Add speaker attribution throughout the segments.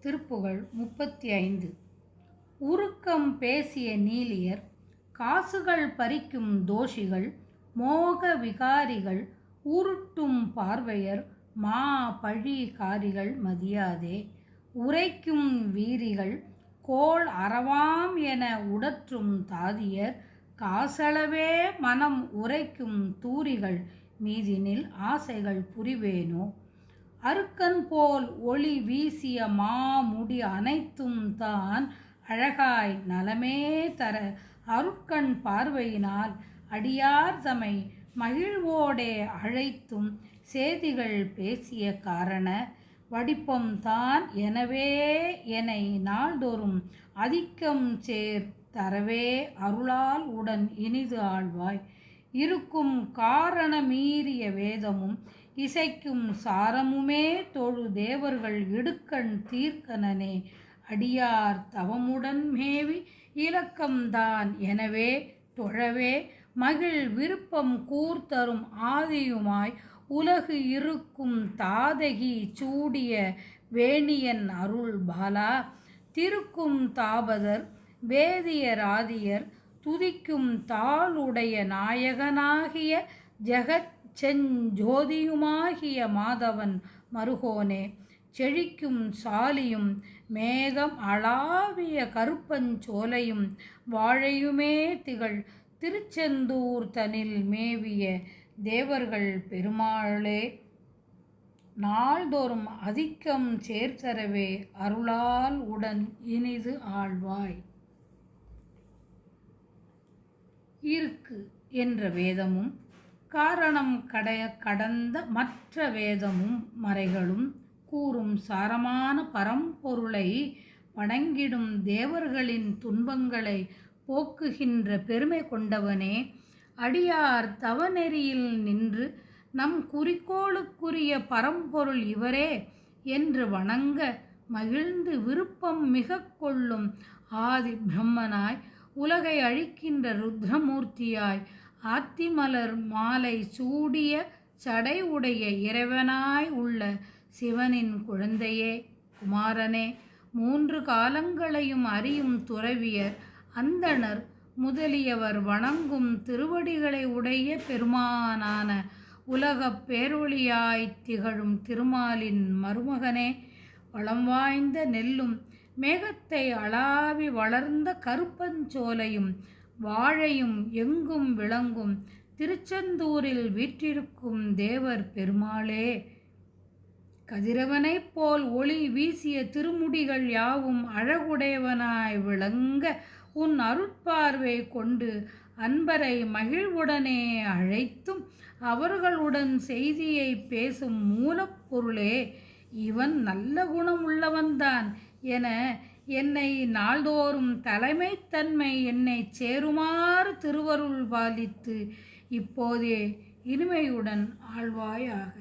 Speaker 1: திருப்புகழ் 35. உருக்கம் பேசிய நீலியர், காசுகள் பறிக்கும் தோஷிகள், மோக விகாரிகள், உருட்டும் பார்வையர், மா பழி காரிகள் மதியாதே. உரைக்கும் வீரிகள், கோள் அறவாம் என உடற்றும் தாதியர், காசளவே மனம் உரைக்கும் தூரிகள் மீதினில் ஆசைகள் புரிவேனோ. அருக்கன் போல் ஒளி வீசிய மாமுடி அனைத்தும் தான் அழகாய் நலமே தர அருட்கண் பார்வையினால் அடியார் தமை மகிழ்வோடே அழைத்தும் சேதிகள் பேசிய காரண வடிப்பம்தான். எனவே எனை நாள்தோறும் அதிக்கம் சேர் தரவே அருளால் உடன் இனிது ஆழ்வாய். இருக்கும் காரண மீறிய வேதமும் இசைக்கும் சாரமுமே தொழு தேவர்கள் இடுக்கண் தீர்க்கனனே. அடியார் தவமுடன் மேவி இலக்கம்தான் எனவே தொழவே மகிழ் விருப்பம் கூர்த்தரும் ஆதியுமாய் உலகு இருக்கும் தாதகி சூடிய வேணியன் அருள் பாலா. திருக்கும் தாபதர் வேதியர் ஆதியர் துதிக்கும் தாளுடைய நாயகனாகிய ஜெகத் செஞ்சோதியுமாகிய மாதவன் மருகோனே. செழிக்கும் சாலியும் மேகம் அளாவிய கருப்பஞ்சோலையும் வாழையுமே திகழ் திருச்செந்தூர் தனில் மேவிய தேவர்கள் பெருமாளே. நாள்தோறும் அதிக்கம் சேர்த்தரவே அருளால் உடன் இனிது ஆழ்வாய். இருக்கு என்ற வேதமும் காரணம் கடந்த மற்ற வேதமும் மறைகளும் கூறும் சாரமான பரம்பொருளை வணங்கிடும் தேவர்களின் துன்பங்களை போக்குகின்ற பெருமை கொண்டவனே. அடியார் தவநெறியில் நின்று நம் குறிக்கோளுக்குரிய பரம்பொருள் இவரே என்று வணங்க மகிழ்ந்து விருப்பம் மிக கொள்ளும் ஆதி பிரம்மனாய் உலகை அழிக்கின்ற ருத்ரமூர்த்தியாய் ஆத்திமலர் மாலை சூடிய சடை உடைய இறைவனாய் உள்ள சிவனின் குழந்தையே குமாரனே. மூன்று காலங்களையும் அறியும் துறவியர் அந்தணர் முதலியவர் வணங்கும் திருவடிகளை உடைய பெருமானான உலகப் பேரொளியாய்த் திகழும் திருமாலின் மருமகனே. வளம் வாய்ந்த நெல்லும் மேகத்தை அளாவி வளர்ந்த கருப்பஞ்சோலையும் வாழையும் எங்கும் விளங்கும் திருச்செந்தூரில் வீற்றிருக்கும் தேவர் பெருமாளே. கதிரவனைப் போல் ஒளி வீசிய திருமுடிகள் யாவும் அழகுடையவனாய் விளங்க உன் அருட்பார்வை கொண்டு அன்பரை மகிழ்வுடனே அழைத்தும் அவர்களுடன் செய்தியை பேசும் மூலப்பொருளே. இவன் நல்ல குணம் உள்ளவன்தான் என என்னை நாள்தோறும் தலைமைத்தன்மை என்னை சேருமாறு திருவருள் பாலித்து இப்போதே இனிமையுடன் ஆழ்வாயாக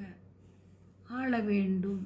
Speaker 1: ஆள வேண்டும்.